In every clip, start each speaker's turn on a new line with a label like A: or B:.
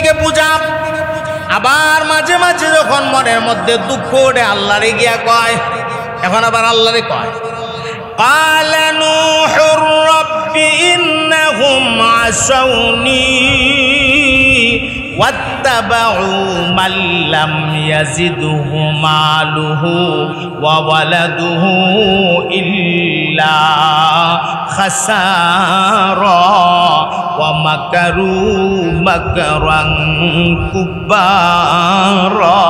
A: দিকে পূজা। আবার মাঝে মাঝে যখন মনের মধ্যে দুঃখ ওঠে আল্লাহরে গিয়া কয়, এখন আবার আল্লাহরে কয় قال نوح رب إنهم عصوني واتبعوا من لم يزده ماله وولده إلا خسارا ومكروا مكرا كبارا।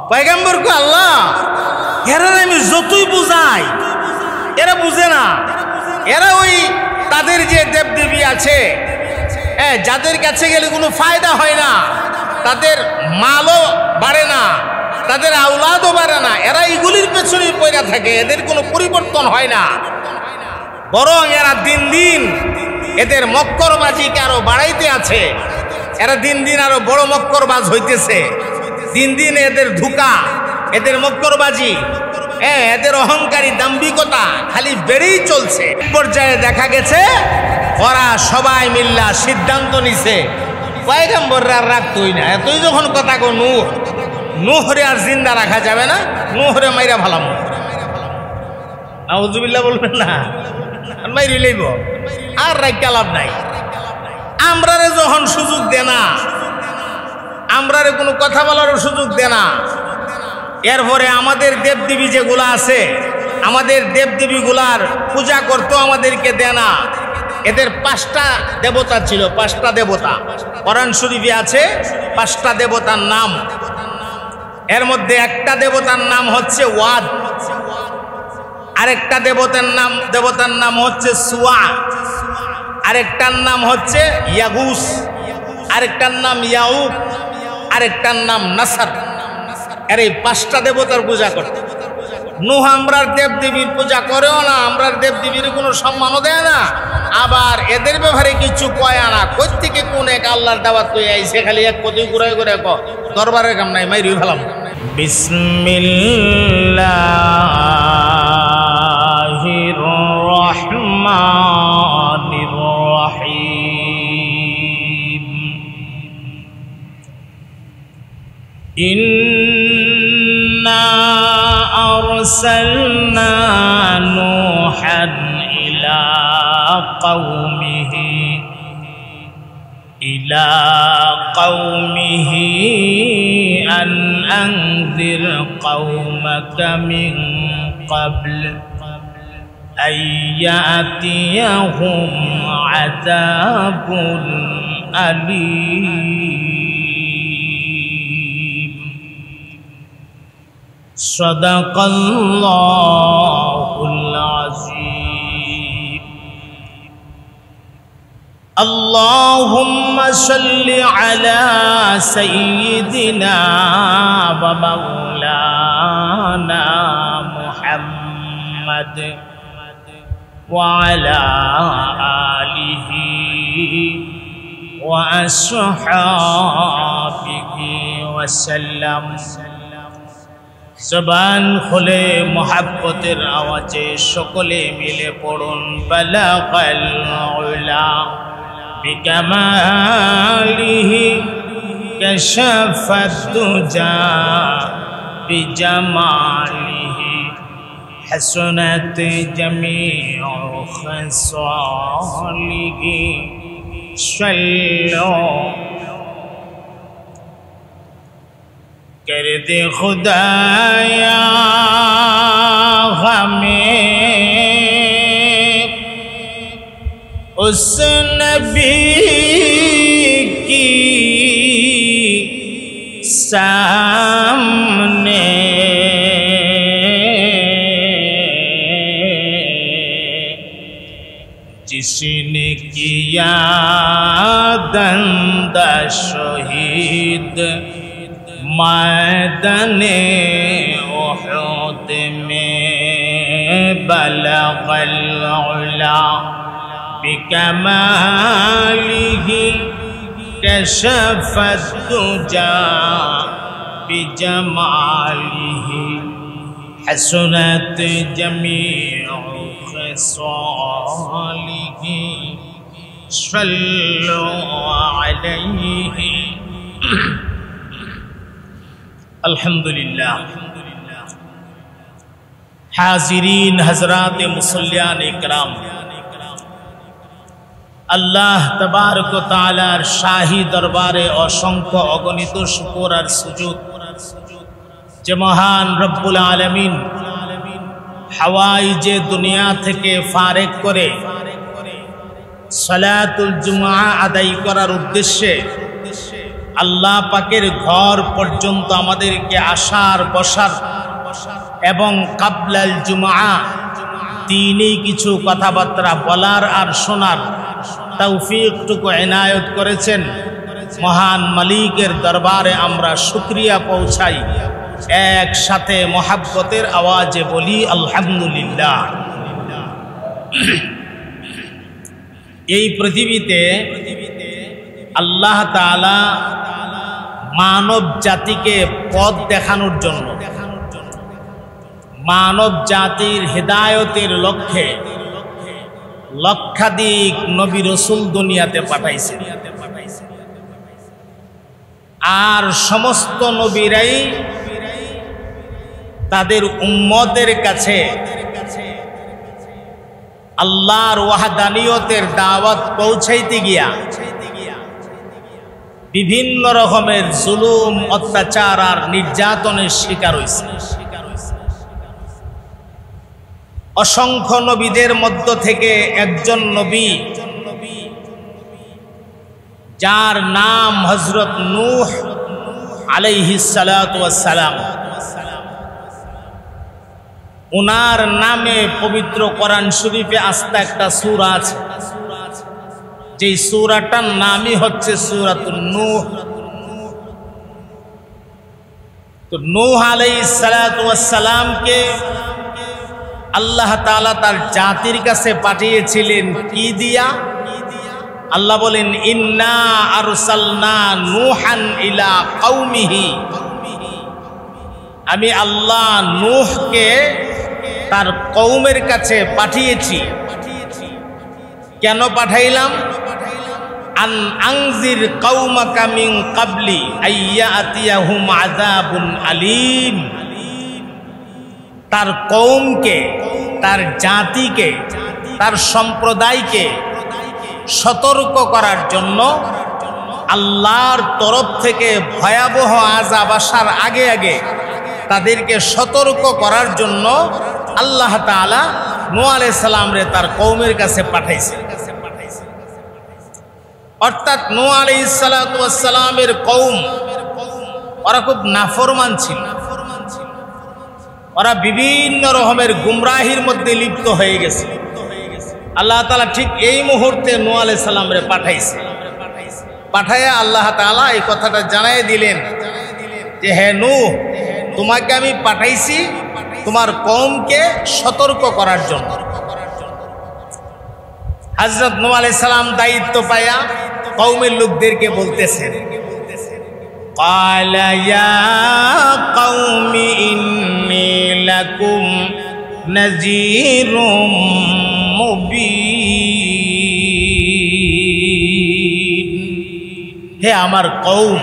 A: পয়গম্বর কো আল্লাহ এরা আমি যতই বুঝাই এরা বুঝে না। এরা ওই তাদের যে দেবদেবী আছে যাদের কাছে গেলে কোনো ফায়দা হয় না, তাদের মালও বাড়ে না, তাদের আওলাদও বাড়ে না, এরা এগুলির পেছনেই পড়ে থাকে, এদের কোনো পরিবর্তন হয় না। বরং এরা দিন দিন এদের মক্করবাজিকে আরো বাড়াইতে আছে। এরা দিন দিন আরো বড় মক্করবাজ হইতেছে। দিন দিন এদের ধোঁকা, এদের মক্করবাজি, এদের অহংকারী দাম্ভিকতা খালি বেড়েই চলছে। পর্যায়ে দেখা গেছে ওরা সবাই মিল্লা সিদ্ধান্ত নিছে পয়গম্বররা আর রাখতই না। এতই যখন কথা কো নূহরে আর জিন্দা রাখা যাবে না, নূহরে মাইরা ভালাম। নাউজুবিল্লাহ বলবেন না, মাইরি লইব আর রাখা লাভ নাই। আমরারে যখন সুযোগ দে না, আমরারে কোনো কথা বলারও সুযোগ দে না। এরপরে আমাদের দেবদেবী যেগুলা আছে, আমাদের দেবদেবীগুলার পূজা করতেও আমাদেরকে দেয় না। এদের 5টা দেবতা ছিল, 5টা দেবতা কোরআন শরীফে আছে। 5টা দেবতার নাম, এর মধ্যে একটা দেবতার নাম হচ্ছে ওয়াদ, আরেকটা দেবতার নাম হচ্ছে সুয়া, আরেকটার নাম হচ্ছে ইয়াগুস, আরেকটার নাম ইয়াউক, আরেকটার নাম নাসার। আর এই 5টা দেবতার পূজা করতে নূহ আমরার দেবদেবীর পূজা করেও না, আমরার দেবদেবীর কোনো সম্মানও দেয় না, আবার এদের ব্যাপারে কিছু কয় না। কই থেকে কোন এক আল্লাহর দাওয়াত কই আইছে, খালি এক কতই ঘুরে ঘুরে ক দরবারের কাম নাই, মাইরি ফেলাম। বিসমিল্লাহির রহমানির রহিম। إنا أرسلنا نوحا إلى قومه أن أنذر قومك من قبل أن يأتيهم عذاب أليم صدق الله العظيم اللهم صل على سيدنا ومولانا محمد وعلى آله وأصحابه وسلم জবান খুলে মোহাব্বতের আওয়াজে সকলে মিলে পড়ুন বালাগাল উলা বিকামালিহি কাশাফাত দুজা বিজামালিহি হাসনাত জামিউ খাসালিহি সাল্লু कर दे खुदाया हमें उस नबी की सामने जिसने किया दंदा शहीद मैदाने उहुद में बलगल उला बिकमालिही कशफत दुजा बिजमालिही हसनत जमीउ खसालिही صلوا عليه अल्हम्दुलिल्लाह। हाजिरीन हजरात मुसल्लियान इकराम, আল্লাহ তবারক ও তাআলার শাহী দরবারে অসংখ্য অগণিত শুকর আর সুজুদ যে মহান রব্বুল আলামিন হাওয়াই যে দুনিয়া থেকে ফারেক করে সালাতুল জুমআ আদায় করার উদ্দেশ্যে আল্লাহ পাকের ঘর পর্যন্ত আমাদেরকে আসার বসার এবং কাবলাল জুমআ তিনই কিছু কথাবার্তা বলার আর শোনার তৌফিকটুকু এনায়েত করেছেন। মহান মালিকের দরবারে আমরা শুকরিয়া পৌঁছাই, একসাথে মোহাব্বতের আওয়াজে বলি আলহামদুলিল্লাহ। এই পৃথিবীতে আল্লাহ তাআলা মানব জাতিকে পথ দেখানোর জন্য, মানব জাতির হেদায়েতের লক্ষ্যে লক্ষাধিক নবী রাসূল দুনিয়াতে পাঠাইছেন। আর সমস্ত নবীরাই তাদের উম্মতের কাছে আল্লাহর ওয়াহদানিয়তের দাওয়াত পৌঁছাইতে গিয়া বিভিন্ন রকমের জুলুম, অত্যাচার আর নির্যাতনের শিকার হয়েছে। অসংখ্য নবীদের মধ্য থেকে একজন নবী যার নাম হযরত নূহ আলাইহিস সালাতু ওয়াস সালাম, ওনার নামে পবিত্র কোরআন শরীফে আস্তা একটা সূরা আছে, যেই সূরাটার নামই হচ্ছে সূরাতুন নূহ। তো নূহ আলাইহিস সালাতু ওয়াস সালামকে আল্লাহ তাআলা তার জাতির কাছে পাঠিয়েছিলেন কি দিয়া? আল্লাহ বলেন ইন্না আরসালনা নূহান ইলা কওমিহি, আমি আল্লাহ নূহকে তার কওমের কাছে পাঠিয়েছি। কেন পাঠাইলাম? আন আনজির কওমাকা মিন ক্বাবলি আইয়াতিয়াহুম আযাবুন আলীম, তার কওমকে, তার জাতিকে, তার সম্প্রদায়কে সতর্ক করার জন্য আল্লাহর তরফ থেকে ভয়াবহ আযাব আসার আগে আগে তাদেরকে সতর্ক করার জন্য আল্লাহ তাআলা নূহ আলাইহিস সালাম রে তার কওমের কাছে পাঠাইছে। অর্থাৎ নূহ আলাইহিস সালাতু ওয়াস সালামের কওম ওরা খুব নাফরমান ছিল, ওরা বিভিন্ন রকমের গুমরাহির মধ্যে লিপ্ত হয়ে গেছে। আল্লাহ তাআলা ঠিক এই মুহূর্তে নূহ আলাইহিস সালাম রে পাঠাইছে। পাঠায়া আল্লাহ তাআলা এই কথাটা জানাই দিলেন যে হে নূহ, তোমাকে আমি পাঠাইছি তোমার কওমকে সতর্ক করার জন্য। হযরত নূহ আলাইহিস সালাম দায়িত্ব পায়া কওমের লোকদেরকে বলতেছেন, ক্বালা ইয়া কওমি ইন্নী লাকুম নাযীরুম মুবিন। হে আমার কওম,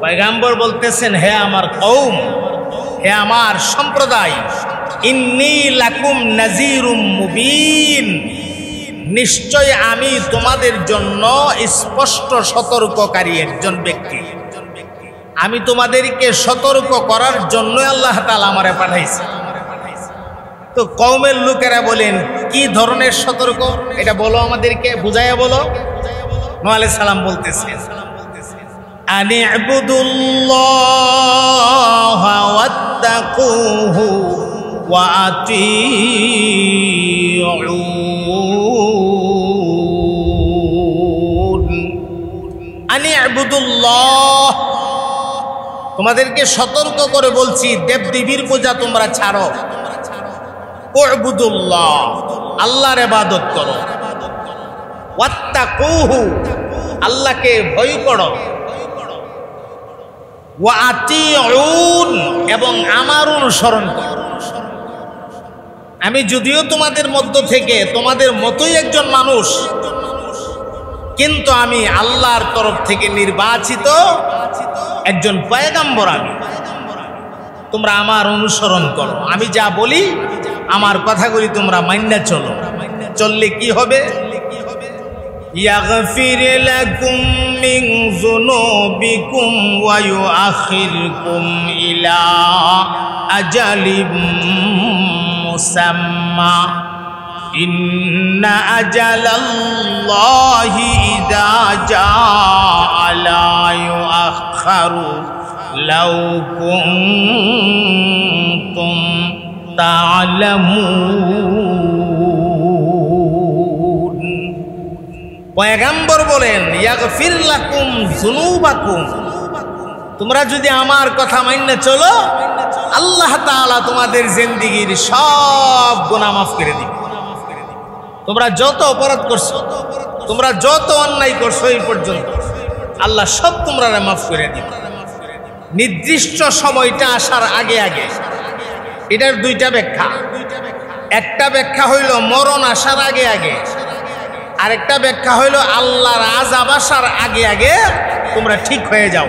A: পয়গম্বর বলতেছেন হে আমার কওম, হে আমার সম্প্রদায়, ইন্নী লাকুম নাযীরুম মুবিন, নিশ্চয় আমি তোমাদের জন্য স্পষ্ট সতর্ককারী একজন ব্যক্তি। আমি তোমাদেরকে সতর্ক করার জন্য আল্লাহ তাআলা আমারে পাঠাইছে। তো কওমের লোকেরা বলেন কি ধরনের সতর্ক, এটা বলো আমাদেরকে, বুঝাইয়া বলো। নূহ আলাইহিস সালাম বলতেছেন আনি ইবুদুল্লাহ ওয়াত্তাকুহু ওয়া আতিউন। আনি ইবুদুল্লাহ, তোমাদেরকে সতর্ক করে বলছি দেবদেবীর পূজা তোমরা ছাড়ো। উবুদুল্লাহ, আল্লাহর ইবাদত করো। ওয়াত্তাকুহু, আল্লাহকে ভয় করো। ওয়া আতিউন, এবং আমার অনুসরণ করো। আমি যদিও তোমাদের মধ্য থেকে তোমাদের মতোই একজন মানুষ, কিন্তু আমি আল্লাহর তরফ থেকে নির্বাচিত একজন পয়গম্বর। আমি তোমরা আমার অনুসরণ করো, আমি যা বলি আমার কথাগুলি তোমরা মাইন্না চলো। চললে কি হবে? ইয়াগফির লাকুম মিন যুনুবিকুম ওয়া ইউআখিরকুম ইলা আজালিম মুসাম্মা ইন্না আজালাল্লাহি ইযা জাআ লা ইউআখারু লাউ কুনতুম তা'লামুন। পয়গম্বর বলেন ইয়াগফির লাকুম যুনুবাকুম, তোমরা যদি আমার কথা মাইন্না চলো আল্লাহ তাআলা তোমাদের জিন্দেগীর সব গুনাহ মাফ করে দিবে। তোমরা যত অপরাধ করছো, তোমরা যত অন্যায় করছো এই পর্যন্ত আল্লাহ সব তোমরা মাফ করে দিবে নির্দিষ্ট সময়টা আসার আগে আগে। এটার দুইটা ব্যাখ্যা। একটা ব্যাখ্যা হইল মরণ আসার আগে আগে, আরেকটা ব্যাখ্যা হইল আল্লাহর আযাব আসার আগে আগে তোমরা ঠিক হয়ে যাও,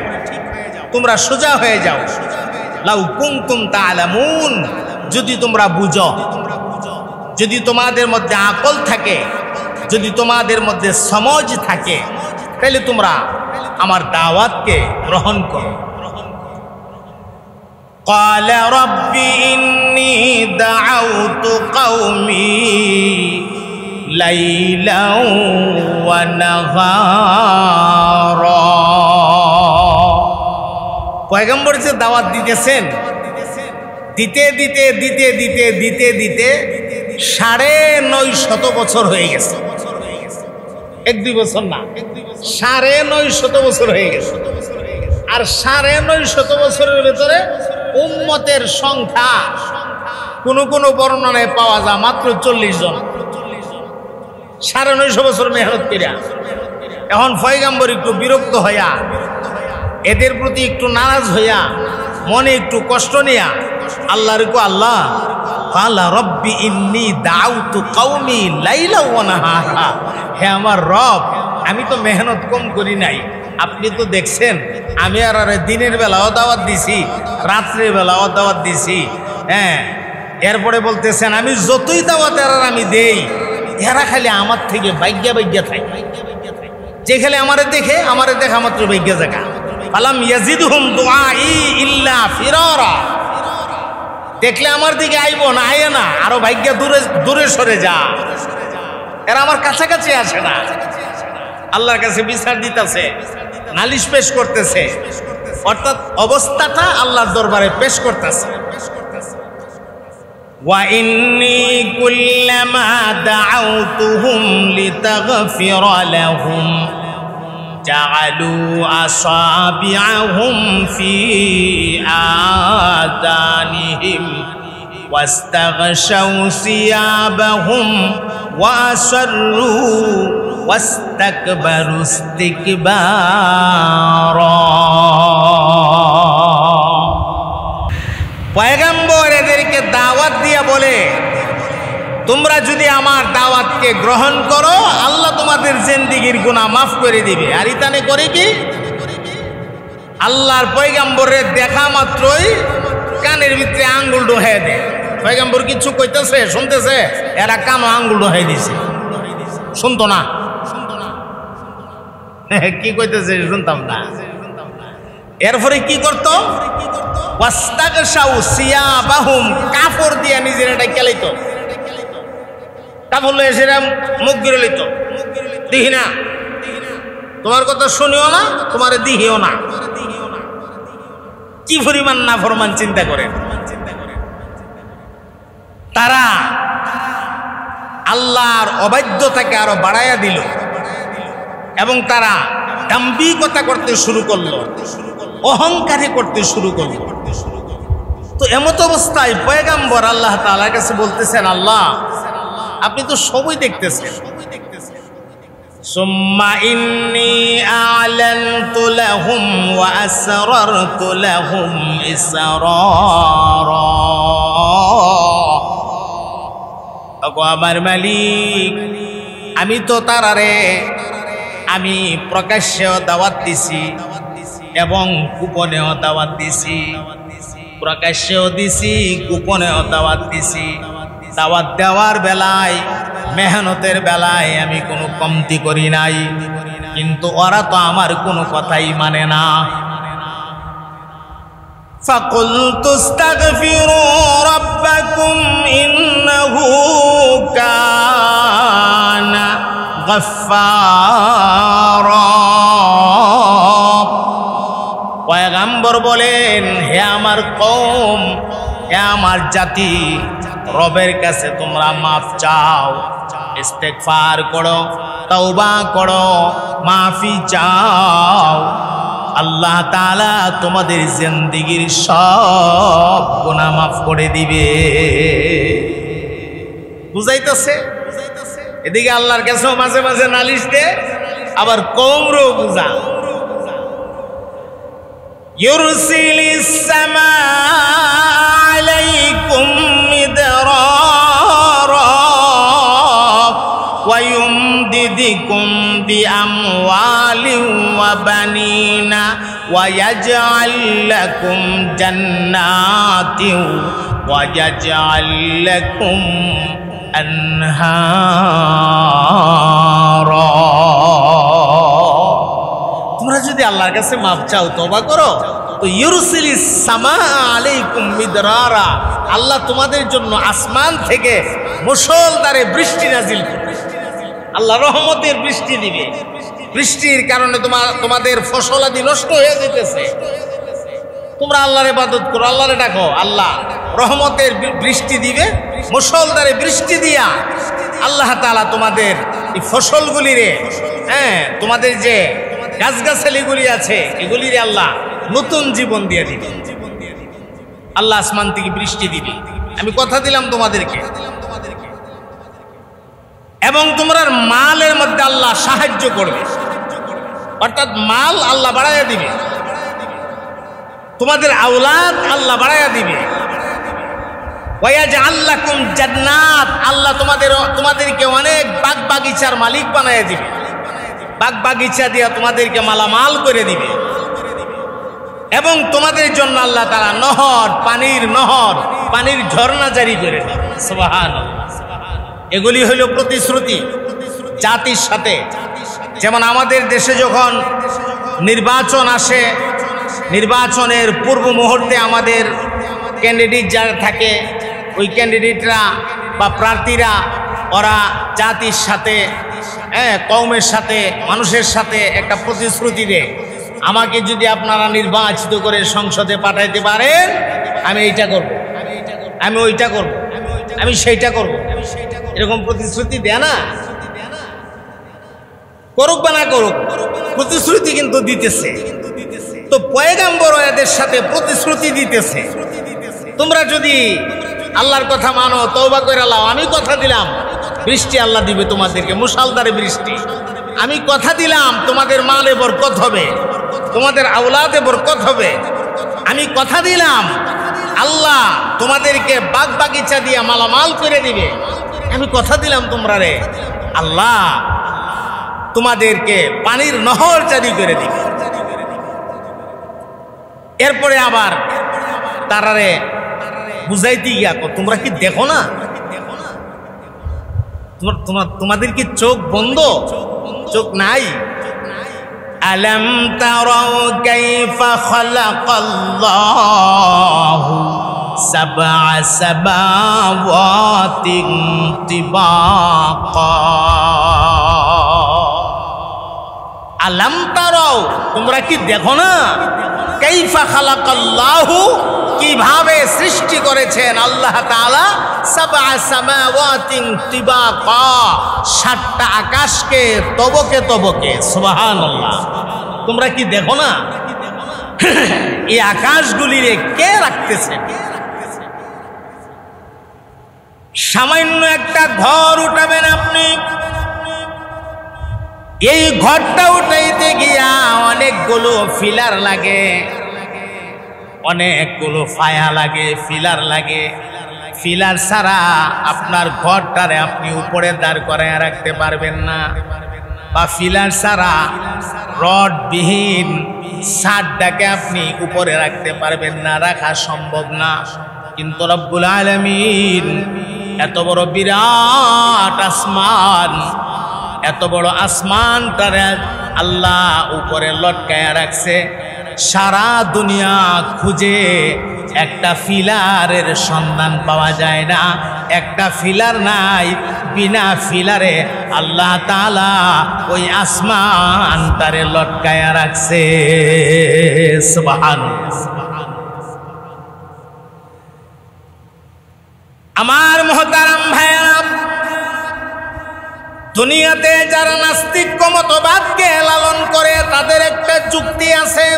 A: তোমরা সোজা হয়ে যাও। লাউ কুনতুম তা'লামুন, যদি তোমরা বুঝো, যদি তোমাদের মধ্যে আকল থাকে, যদি তোমাদের মধ্যে সমঝ থাকে, তাহলে তোমরা আমার দাওয়াতকে গ্রহণ করো। قال رب إني دعوت قومي ليلا ونهارا। পয়গম্বর যে দাওয়াত দিতেছেন, দিতে দিতে দিতে দিতে দিতে দিতে 950 বছর হয়ে গেছে। 1-2 বছর না, 950 বছর হয়ে গেছে। আর 950 বছরের ভেতরে উম্মতের সংখ্যা কোন কোন বর্ণনায় পাওয়া যায় মাত্র 40 জন। 950 বছর মেহনত করিয়া এখন পয়গম্বর একটু বিরক্ত হইয়া, এদের প্রতি একটু নারাজ হইয়া, মনে একটু কষ্ট নিয়া আল্লাহর কো আল্লাহ কালা রব্বি ইন্নী দাউতু কওমি লাইলা ওয়া নাহারা। হে আমার রব, আমি তো মেহনত কম করি নাই, আপনি তো দেখছেন আমি আর দিনের বেলাও দাওয়াত দিছি, রাত্রের বেলাও দাওয়াত দিছি। হ্যাঁ, এরপরে বলতেছেন আমি যতই দাওয়াত আমি দেই এরা খালি আমার থেকে বাইজ্ঞা বাইজ্ঞা থাকে, যেখানে আমারে দেখা মাত্র বাইজ্ঞা জায়গা। ফালাম ইয়াজিদহুম দুআই ইল্লা ফিরারা, দেখলে আমার দিকে আইব না, আয় না, আরো ভাগ্যা দূরে দূরে সরে যা, এরা আমার কাছাকাছি আসে না। আল্লাহর কাছে বিচার দিতেছে, নালিশ পেশ করতেছে, অর্থাৎ অবস্থাটা আল্লাহর দরবারে পেশ করতেছে। ওয়া ইন্নী কুল্লামা দাআউতুহুম লিতাগফিরা লাহুম জাআলু আসাবিআহুম ফি আযানিহিম ওয়াস্তাগশাউ সিয়াবাহুম ওয়া আসরু ওয়াস্তাকবারু ইস্তিকবারা। পয়গম্বর এদেরকে দাওয়াত দিয়া বলে, তোমরা যদি আমার দাওয়াতকে গ্রহণ করো আল্লাহ তোমাদের জিন্দেগীর গুনাহ মাফ করে দিবে। আর ইতানে করে কি, আল্লাহর পয়গম্বরের দেখা মাত্রই কানের ভিতরে আঙ্গুল ঢোকাই দেয়। পয়গম্বর কিছু কইতেছে, শুনতেছে, এরা কানো আঙ্গুল ঢোকাই দিছে, শুনতো না। কি কইতেছে শুনতাম না। এরপরে কি করতো, ওয়াস্তাগশাউ সিয়াবাহুম, কাপড় দিয়া নিজের এটা কেলাইতো, কাপড় লয়ে সেরা মুখ গিরে লইতো। দিহি না, তোমার কথা শুনিও না, তোমারে দিহিও না। কি পরিমাণ না ফরমান চিন্তা করেন। তারা আল্লাহর অবাধ্যতাকে আরো বাড়াইয়া দিল এবং তারা দাম্ভিকতা করতে শুরু করলো, অহংকারী করতে শুরু করলো। তো এমত অবস্থায় পয়গম্বর আল্লাহ তাআলার কাছে বলতেছেন, আল্লাহ আপনি তো সবই দেখতেছেন। সুম্মা ইন্নী আ'লানতু লাহুম ওয়া আসরারতু লাহুম ইসরারা। ওগো আমার মালিক, আমি তো তারারে আমি প্রকাশ্যেও দাওয়াত দিছি এবং গোপনেও দাওয়াত দিছি, প্রকাশ্যেও দিছি গোপনেও দাওয়াত দিছি। দাওয়াত দেওয়ার বেলায় মেহনতের বেলায় আমি কোনো কমতি করি নাই, কিন্তু ওরা তো আমার কোনো কথাই মানে না। فَقُلْتُ اسْتَغْفِرُوا رَبَّكُمْ إِنَّهُ كَانَ غَفَّارًا। পয়গম্বর বলেন, হে আমার কওম, হে আমার জাতি, রবের কাছে তোমরা মাফ চাও, ইস্তেগফার করো, তওবা করো, মাফি চাও। আল্লাহ তাআলা তোমাদের জিন্দেগীর সব গুনাহ মাফ করে দিবে। বুঝাইতেছে? এদিকে আল্লাহর কাছেও মাঝে মাঝে নালিশ দে, আবার কওমরও বুঝা। ইউরসিলিস সামা আলাইকুম মিদরারা ওয়া ইউমদিদকুম বিআমওয়ালিন ওয়া বানিনা ওয়া ইয়াজআল লাকুম জান্নাতিন ওয়া ইয়াজআল লাকুম আনহারা। তোমরা যদি আল্লাহর কাছে মাফ চাও, তওবা করো, তো ইউরসিলিস সামা আলাইকুম মিদরারা, আল্লাহ তোমাদের জন্য আসমান থেকে মুষলধারে বৃষ্টি নাজিল করবে। আল্লাহ রহমতের বৃষ্টি দিবে। বৃষ্টির কারণে তোমাদের ফসলাদি নষ্ট হয়ে যেতেছে, তোমরা আল্লাহর ইবাদত করো, আল্লাহরে ডাকো, আল্লাহ রহমতের বৃষ্টি দিবে। মুষলধারে বৃষ্টি দিয়া আল্লাহ তাআলা তোমাদের এই ফসলগুলিরে, তোমাদের যে গাছগাছালিগুলি আছে এগুলিরে আল্লাহ নতুন জীবন দিয়ে দিবে। আল্লাহ আসমান থেকে বৃষ্টি দিবে, আমি কথা দিলাম তোমাদেরকে। এবং তোমরা মালের মধ্যে আল্লাহ সাহায্য করবে, অর্থাৎ মাল আল্লাহ বাড়াইয়া দিবে, তোমাদের আওলাদ আল্লাহ বাড়াইয়া দিবে। ওয়ায়াজআল লাকুম জান্নাত, আল্লাহ তোমাদেরকে অনেক বাগ বাগিচার মালিক বানাইয়া দিবে, বাগ বাগিচা দিয়া তোমাদেরকে মালামাল করে দিবে। এবং তোমাদের জন্য আল্লাহ তাআলা পানির ঝর্ণা জারি করে দেবে। সুবহানাল্লাহ। এগুলি হইল প্রতিশ্রুতি জাতির সাথে। যেমন আমাদের দেশে যখন নির্বাচন আসে, নির্বাচনের পূর্ব মুহূর্তে আমাদের ক্যান্ডিডেট যারা থাকে, ওই ক্যান্ডিডেটরা বা প্রার্থীরা ওরা জাতির সাথে, কওমের সাথে, মানুষের সাথে একটা প্রতিশ্রুতি দেয়, আমাকে যদি আপনারা নির্বাচিত করে সংসদে পাঠাইতে পারেন, আমি এইটা করব, আমি ওইটা করব, আমি সেইটা করব, এরকম প্রতিশ্রুতি দেয় না? করুক বা না করুক, প্রতিশ্রুতি কিন্তু দিতেছে। তো পয়গম্বর এদের সাথে প্রতিশ্রুতি দিতেছে, তোমরা যদি আল্লাহর কথা মানো, তওবা করে লাও, আমি কথা দিলাম বৃষ্টি আল্লাহ দিবে তোমাদেরকে, মুষলধারে বৃষ্টি। আমি কথা দিলাম তোমাদের মালে বরকত হবে, তোমাদের আওলাদে বরকত হবে। আমি কথা দিলাম আল্লাহ তোমাদেরকে বাগ বাগিচা দিয়ে মালামাল করে দিবে। আমি কথা দিলাম তোমরা রে, আল্লাহ তোমাদেরকে পানির নহর জারি করে দিবে। এরপরে আবার তারারে বুঝাইতে গিয়া, তোমরা কি দেখো না? তোমাদের কি চোখ বন্ধ, চোখ নাই? আলম তারাউ কাইফা খালাকাল্লাহু সাবআ সামাওয়াতিন তিবাকা। আলম তারাউ, তোমরা কি দেখো না? কাইফা খালাকাল্লাহু, কিভাবে সৃষ্টি করেছেন আল্লাহ তাআলা, সাবআ সামাওয়াতিন তিবাকা, 7টা আকাশকে তবকে তবকে। সুবহানাল্লাহ। তোমরা কি দেখো না এই আকাশগুলিরে কে রাখতেছে? সামান্য একটা ঘর উঠাবেন আপনি, এই ঘরটা উঠাইতে গিয়া অনেকগুলো ফিলার লাগে, অনেকগুলো ফায়া লাগে, ফিলার লাগে। ফিলার ছাড়া আপনার ঘরটারে আপনি উপরে দাঁড় করায় রাখতে পারবেন না। বা ফিলার ছাড়া রডবিহীন ছাদটাকে আপনি উপরে রাখতে পারবেন না, রাখা সম্ভব না। কিন্তু রব্বুল আলামিন এত বড় বিরাট আসমান, এত বড় আসমানটারে আল্লাহ উপরে লটকায়া রাখছে। সারা দুনিয়া খুঁজে একটা ফিলারের সন্ধান পাওয়া যায় না, একটা ফিলার নাই। বিনা ফিলারে আল্লাহ তাআলা ওই আসমানটারে লটকায়া রাখছে। সুবহানাল্লাহ। আমার মুহতারাম ভাইয়েরা, দুনিয়াতে যারা নাস্তিক মতবাদকে লালন করে তাদের একটা যুক্তি আছে।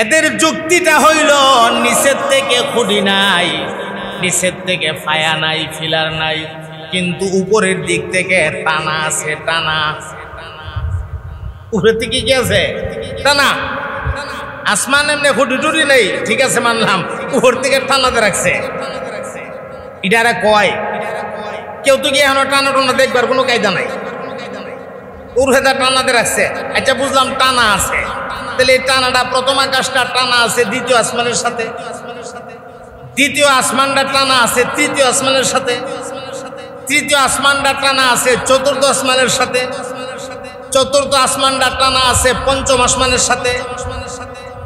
A: এদের যুক্তিটা হইল নিচের থেকে খুঁটি নাই, নিচের থেকে ফায়া নাই, ফিলার নাই, কিন্তু উপরের দিক থেকে টানা আছে। টানা উপরের দিকে কি আছে? টানা। আসমান এমনি খুঁটি টুটি নেই, ঠিক আছে মানলাম, উপর থেকে টানাতে রাখছে। এটারা কয় কেউ তো গিয়ে এখন টানা টানা দেখবার কোনো কায়দা নাই, উর্হেদা টানাতে রাখছে। আচ্ছা বুঝলাম টানা আছে, তাহলে এই টানাটা প্রথম আকাশটা টানা আছে দ্বিতীয় আসমানের সাথে, দ্বিতীয় আসমানটা টানা আছে তৃতীয় আসমানের সাথে, তৃতীয় আসমানটা টানা আছে চতুর্থ আসমানের সাথে, চতুর্থ আসমানটা টানা আছে পঞ্চম আসমানের সাথে,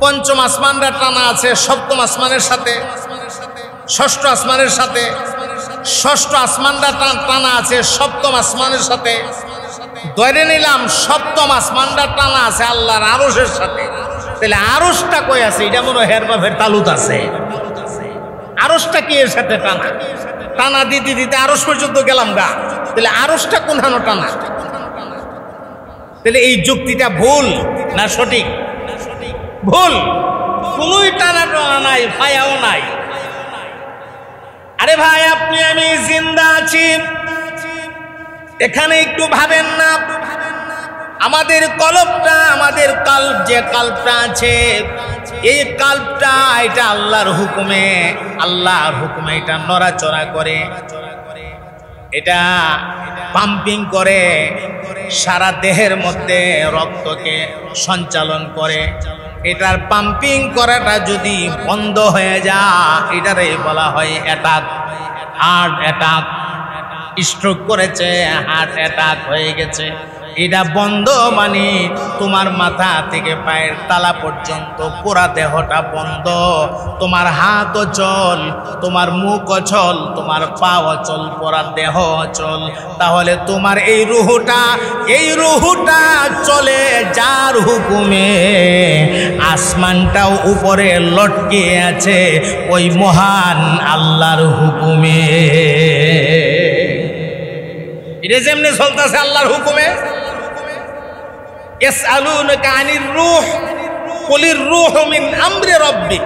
A: পঞ্চম আসমানটা টানা আছে সপ্তম আসমানের সাথে, ষষ্ঠ আসমানের সাথে, ষষ্ঠ আসমানটা টানা আছে সপ্তম আসমানের সাথে। ধরে নিলাম সপ্তম আসমানটা টানা আছে আল্লাহর আরশের সাথে। তাহলে আরশটা কই আছে? এটা মনে হয় হেরবাফের তালুত আছে। আরশটা কি এর সাথে টানা? টানা দিতে দিতে আরশ পর্যন্ত গেলাম গা, তাহলে আরশটা কোনখানে টানা? তাহলে এই যুক্তিটা ভুল না সঠিক? ভুল। কোনোই টানা টানা নাই, ফায়াও নাই। আরে ভাই, আপনি আমি জিন্দা আছি, এখানে একটু ভাবেন না। আমাদের কলবটা, আমাদের কাল্ব, যে কাল্বটা আছে, এই কাল্বটা এটা আল্লাহর হুকুমে, আল্লাহর হুকুমে এটা নড়াচড়া করে, এটা পাম্পিং করে, সারা দেহের মধ্যে রক্তকে সঞ্চালন করে। এটার পাম্পিং করাটা যদি বন্ধ হয়ে যায়, এটারে বলা হয় অ্যাটাক, হার্ট অ্যাটাক। স্ট্রোক করেছে, হার্ট অ্যাটাক হয়ে গেছে। এটা বন্ধ মানে তোমার মাথা থেকে পায়ের তালা পর্যন্ত পুরা দেহটা বন্ধ। তোমার হাত অচল, তোমার মুখ অচল, তোমার পা অচল, পুরা দেহ অচল। তাহলে তোমার এই রুহুটা চলে যার হুকুমে। আসমানটাও উপরে লটকে আছে ওই মহান আল্লাহর হুকুমে। এটা যেমনি চলতেছে আল্লাহর হুকুমে। ইয়াসআলুনাকা আনির রূহ কুলির রূহু মিন আমরি রাব্বিক।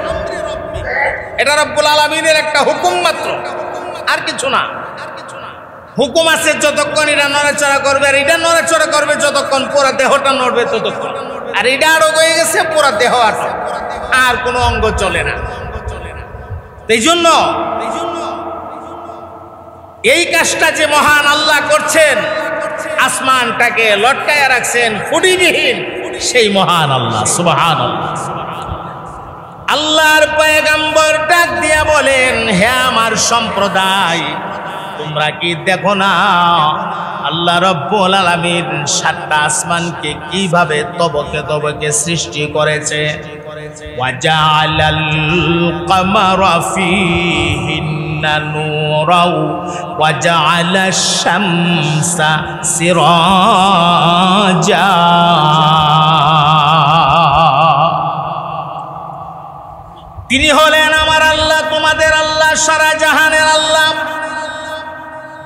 A: এটা রব্বুল আলামিনের একটা হুকুম মাত্র, আর কিছু না। হুকুম আছে যতক্ষণ এটা নড়াচড়া করবে, আর এটা নড়াচড়া করবে যতক্ষণ পুরা দেহটা নড়বে ততক্ষণ। আর এটা আরো হয়ে গেছে পুরা দেহ আটক, আর কোনো অঙ্গ চলে না। এই জন্য এই কাজটা যে মহান আল্লাহ করছেন, আসমানটাকে লটকায়া রাখছেন খুঁটিবিহীন, সেই মহান আল্লাহ। সুবহানাল্লাহ। আল্লাহর পয়গম্বর ডাক দিয়া বলেন, হে আমার সম্প্রদায়, তোমরা কি দেখো না আল্লাহ রাব্বুল আলামিন সাতটা আসমানকে কিভাবে তবকে তবকে সৃষ্টি করেছে। ওয়াজালাল কমারা ফীহিন্না নূরাও ওয়াজালাশ শামসা সিরাজা। তিনি হলেন আমার আল্লাহ, তোমাদের আল্লাহ, সারা জাহানের আল্লাহ,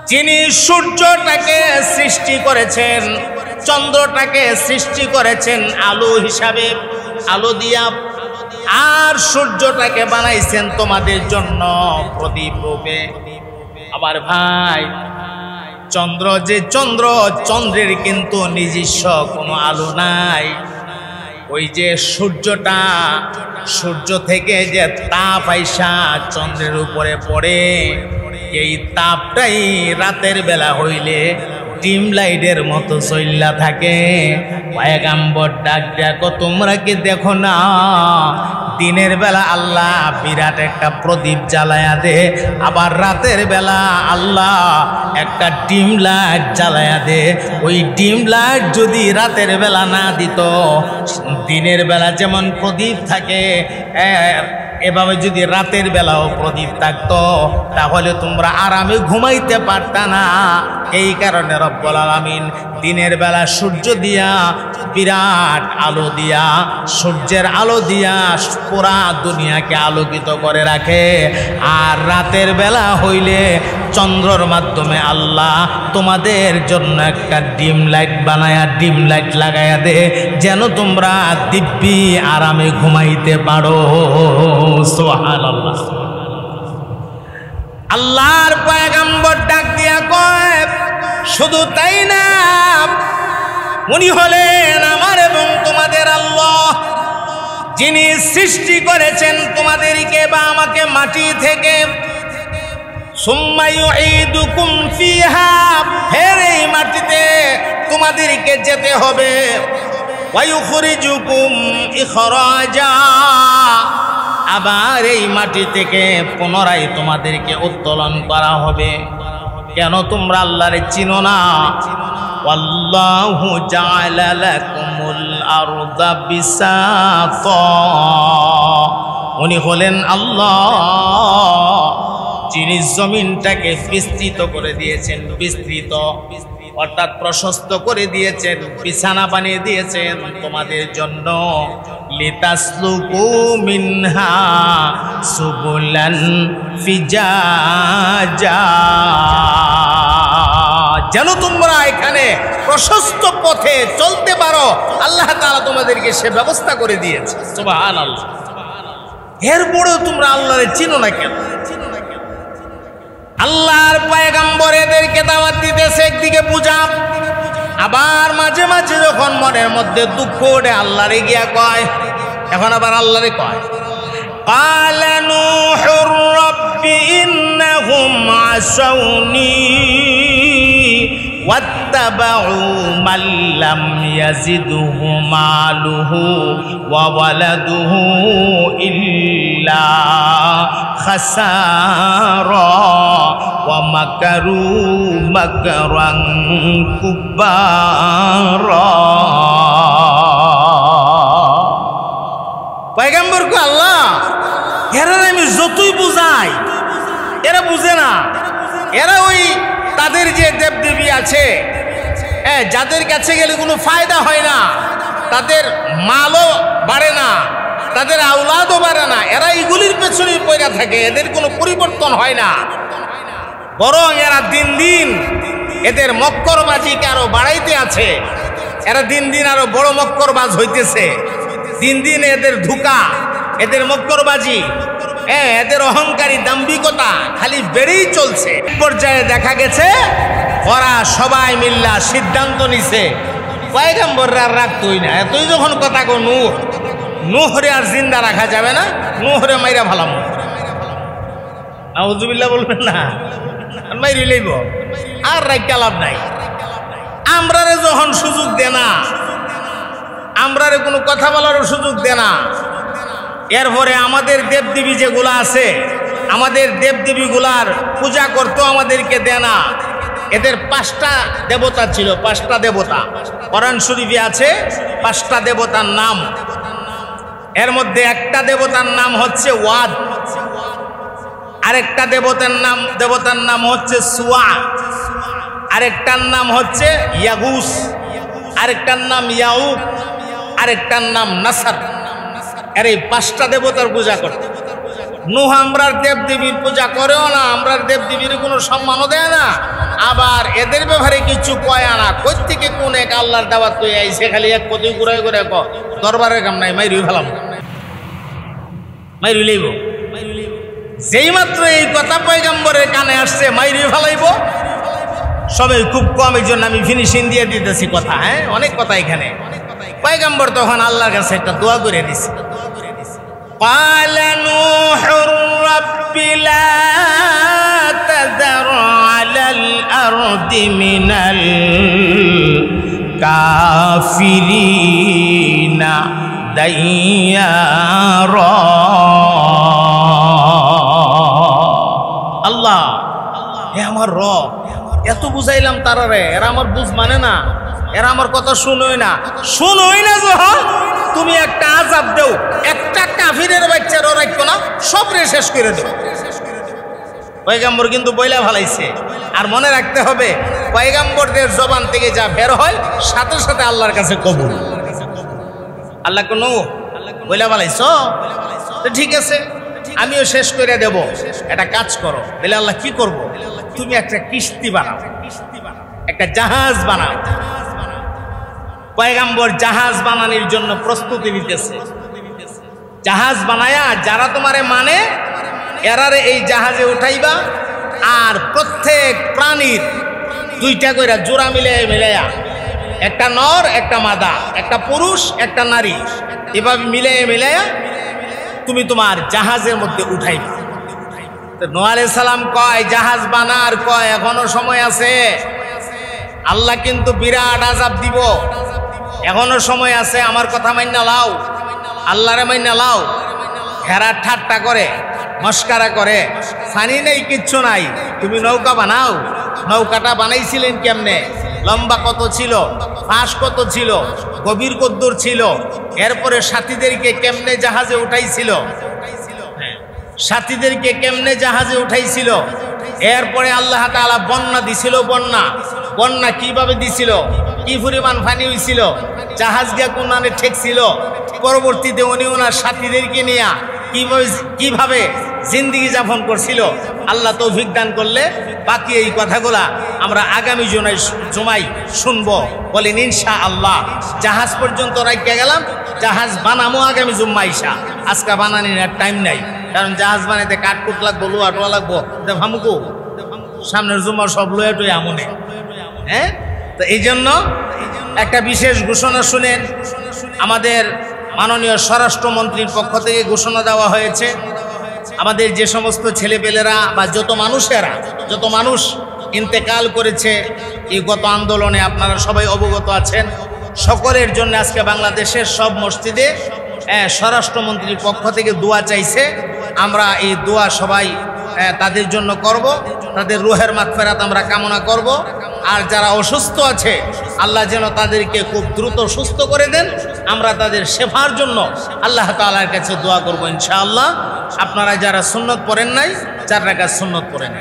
A: যিনি সূর্যটাকে সৃষ্টি করেছেন, চন্দ্রটাকে সৃষ্টি করেছেন আলো হিসাবে, আলো দিয়া, আর সূর্যটাকে বানাইছেন তোমাদের জন্য প্রদীপ রূপে। আমার ভাই, চন্দ্র যে চন্দ্রের কিন্তু নিজস্ব কোনো আলো নাই। ওই যে সূর্যটা, সূর্য থেকে যে তাপ আইসা চন্দ্রের উপরে পড়ে, এই তাপটাই রাতের বেলা হইলে ডিম লাইটের মতো চইল্লা থাকে। পয়গাম্বর ডাক দেখো তোমরা কি দেখো না দিনের বেলা আল্লাহ বিরাট একটা প্রদীপ জ্বালায়া দে, আবার রাতের বেলা আল্লাহ একটা ডিম লাইট জ্বালায়া দে। ওই ডিম লাইট যদি রাতের বেলা না দিত, দিনের বেলা যেমন প্রদীপ থাকে এভাবে যদি রাতের বেলাও প্রদীপ থাকতো তাহলে তোমরা আরামে ঘুমাইতে পারতা না। এই কারণে রব্বুল আলামিন দিনের বেলা সূর্য দিয়া বিরাট আলো দিয়া, সূর্যের আলো দিয়া পুরা দুনিয়াকে আলোকিত করে রাখে। আর রাতের বেলা হইলে চন্দ্রর মাধ্যমে আল্লাহ তোমাদের জন্য একটা ডিম লাইট বানায়া ডিম লাইট লাগাইয়া দে, যেন তোমরা দিব্যি আরামে ঘুমাইতে পারো। সুবহানাল্লাহ। আল্লাহর পয়গম্বর ডাক দিয়া কয় শুধু তাই না, উনি হলেন আমার এবং তোমাদের আল্লাহ, যিনি সৃষ্টি করেছেন তোমাদেরকে বা আমাকে মাটি থেকে। সুম্মা ইউঈদুকুম ফিহা, ফের এই মাটিতে তোমাদেরকে যেতে হবে। ওয়া ইউখরিজুকুম ইখরাজা, আবার এই মাটি থেকে পুনরায় তোমাদেরকে উত্তোলন করা হবে। কেন তোমরা আল্লাহরে চিনো না? ওয়াল্লাহু জাআলা লাকুমুল আরদা বিসাতা, উনি হলেন আল্লাহ যিনি জমিনটাকে বিস্তৃত করে দিয়েছেন, বিস্তৃত অর্থাৎ প্রশস্ত করে দিয়েছেন, বিছানা বানিয়ে দিয়েছেন তোমাদের জন্য। লিতাসলুকু মিনহা সুবুলান ফিজাজা, যেন তোমরা এখানে প্রশস্ত পথে চলতে পারো, আল্লাহ তাআলা তোমাদেরকে সে ব্যবস্থা করে দিয়েছে। সুবহানাল্লাহ। এরপরেও তোমরা আল্লাহরে চিনো না কেন? আল্লাহর পয়গম্বর এদেরকে দাওয়াত দিতেছে একদিকে পূজা, আবার মাঝে মাঝে যখন মনের মধ্যে দুঃখ ওঠে আল্লাহরে গিয়া কয়, এখন আবার আল্লাহরে কয় ক্বালা নূহুর রাব্বি ইন্নাহুম আসাউনি ওয়াত্তাবাউ মান লাম ইয়াজিদহু মালুহু ওয়া ওয়ালাদুহু ইল্লা খাসারা ওয়া মাকারু মাকরান কুব্বারা। পয়গম্বরকে আল্লাহ এরা আমি যতই বুঝাই এরা বুঝে না। এরা ওই তাদের যে দেবদেবী আছে যাদের কাছে গেলে কোনো ফায়দা হয় না, তাদের মালও বাড়ে না, তাদের আওলাদও বাড়ে না, এরা এইগুলির পেছনে পড়ে থাকে, এদের কোনো পরিবর্তন হয় না। বরং এরা দিন দিন এদের মক্করবাজিকে আরো বাড়াইতে আছে। এরা দিন দিন আরো বড় মক্করবাজ হইতেছে। দিন দিন এদের ধোঁকা, এদের মক্করবাজি, এদের অহংকারী দাম্ভিকতা খালি বেড়েই চলছে। পর্যায়ে দেখা গেছে ওরা সবাই মিল্লা সিদ্ধান্ত নিছে পয়গম্বররা আর রাখতই না। এতই যখন কথা কো নূহরে আর জিন্দা রাখা যাবে না, নূহরে মাইরা ভালাম। নাউজুবিল্লাহ বলবেন না, মাইরি লইব আর রাখা লাভ নাই। আমরারে যখন সুযোগ দে না, আমরারে কোনো কথা বলারও সুযোগ দে না। এরপরে আমাদের দেবদেবী যেগুলো আছে, আমাদের দেবদেবীগুলার পূজা করতেও আমাদেরকে দেয় না। এদের 5টা দেবতা ছিল, 5টা দেবতা কোরআন শরীফে আছে। 5টা দেবতার নাম, এর মধ্যে একটা দেবতার নাম হচ্ছে ওয়াদ, আরেকটা দেবতার নাম হচ্ছে সুয়া, আরেকটার নাম হচ্ছে ইয়াগুস, আরেকটার নাম ইয়াউক, আরেকটার নাম নাসার। এর এই 5টা দেবতার পূজা করতে নূহ আমরার দেবদেবীর পূজা করেও না, আমরার দেবদেবীর কোনো সম্মানও দেয় না, আবার এদের ব্যাপারে কিছু কয় না। কই থেকে কোন এক আল্লাহর দাওয়াত কই আইছে, খালি এক কতই ঘুরাই ঘুরে ক দরবারের কাম নাই, মাইরি ফেলাম, মাইরি লইব। যেই মাত্র এই কথা পয়গম্বরের কানে আসছে মাইরি ফেলাইব। সবাই খুব কম, এই জন্য আমি ফিনিশিং দিয়ে দিতেছি কথা। অনেক কথা এখানে। পয়গম্বর তখন আল্লাহর কাছে একটা দোয়া করে দিছে। قال نوح رب لا تذر على আলাল আরদি মিনাল কাফিরিনা দাইয়ারা। আল্লাহ, হে আমার রব, এত বুঝাইলাম তারারে, এরা আমার বুঝ মানে না, এরা আমার কথা শুনোই না যখন তুমি একটা আযাব দেও, একটা কাফিরের বাচ্চারও রাখবো না, সবরে শেষ করে দেও। পয়গাম্বর কিন্তু বইলা ভালাইছে। আর মনে রাখতে হবে, পয়গাম্বরদের জবান থেকে যা বের হয় সাথে সাথে আল্লাহর কাছে কবুল। আল্লাহ কোনো বইলা ভালাইছ তো ঠিক আছে, আমিও শেষ করে দেব, একটা কাজ করো। বলে আল্লাহ কি করব? তুমি একটা কিস্তি বানাও, একটা জাহাজ বানাও। পয়গাম্বর জাহাজ বানানোর জন্য প্রস্তুতি নিতেছে। জাহাজ বানায়া যারা তোমারে মানে এরারে এই জাহাজে উঠাইবা, আর প্রত্যেক প্রাণীর দুইটা কইরা জোড়া মিলাইয়া, একটা নর একটা মাদা, একটা পুরুষ একটা নারী, এভাবে মিলাইয়া তুমি তোমার জাহাজের মধ্যে উঠাইবা। তো নূহ আলাইহিস সালাম কয় জাহাজ বানার, কয় এখনো সময় আছে, আল্লাহ কিন্তু বিরাট আযাব দিব, এখনো সময় আছে, আমার কথা মাইন্না লাও, আল্লাহরে মাইন্না লাও। হেরা ঠাট্টা করে, মস্কারা করে, পানি নেই, কিচ্ছু নাই, তুমি নৌকা বানাও। নৌকাটা বানাইছিলেন কেমনে? লম্বা কত ছিল, ফাঁস কত ছিল, গভীর কদ্দুর ছিল, এরপরে সাথীদেরকে কেমনে জাহাজে উঠাইছিল, সাথীদেরকে কেমনে জাহাজে উঠাইছিল। এরপরে আল্লাহ তাআলা বন্যা দিছিল, বন্যা কিভাবে দিছিল, কি পরিমাণ পানি হইছিল, জাহাজ গিয়া কোনানে ঠেকছিল। পরবর্তীতে উনি ওনার সাথীদেরকে নিয়ে কিভাবে জিন্দেগি যাপন করছিল। আল্লাহ তৌফিক দান করলে বাকি এই কথাগুলা আমরা আগামী জুমাই শুনবো, বলেন ইনশাআল্লাহ। জাহাজ পর্যন্ত রাখতে গেলাম, জাহাজ বানামো আগামী জুম্মাইশা, আজকে বানানির আর টাইম নাই, কারণ জাহাজ বানাইতে কাঠকুট লাগবো, লোহাটোয়া লাগবো, ভামুকু সামনের জুম্মার সব লোহাটোই আমনে। হ্যাঁ, তো এই জন্য একটা বিশেষ ঘোষণা শুনেন, আমাদের মাননীয় স্বরাষ্ট্রমন্ত্রীর পক্ষ থেকে ঘোষণা দেওয়া হয়েছে। আমাদের যে সমস্ত ছেলেপেলেরা বা যত মানুষ ইন্তেকাল করেছে এই গত আন্দোলনে, আপনারা সবাই অবগত আছেন, সকলের জন্য আজকে বাংলাদেশের সব মসজিদে স্বরাষ্ট্রমন্ত্রীর পক্ষ থেকে দোয়া চাইছে। আমরা এই দোয়া সবাই তাদের জন্য করব, তাদের রুহের মাগফিরাত আমরা কামনা করব। আর যারা অসুস্থ আছে আল্লাহ যেন তাদেরকে খুব দ্রুত সুস্থ করে দেন, আমরা তাদের শেফার জন্য আল্লাহ তাআলার কাছে দোয়া করব ইনশাআল্লাহ। আপনারা যারা সুন্নত পড়েন নাই, 4 রাকাত সুন্নত পড়েন।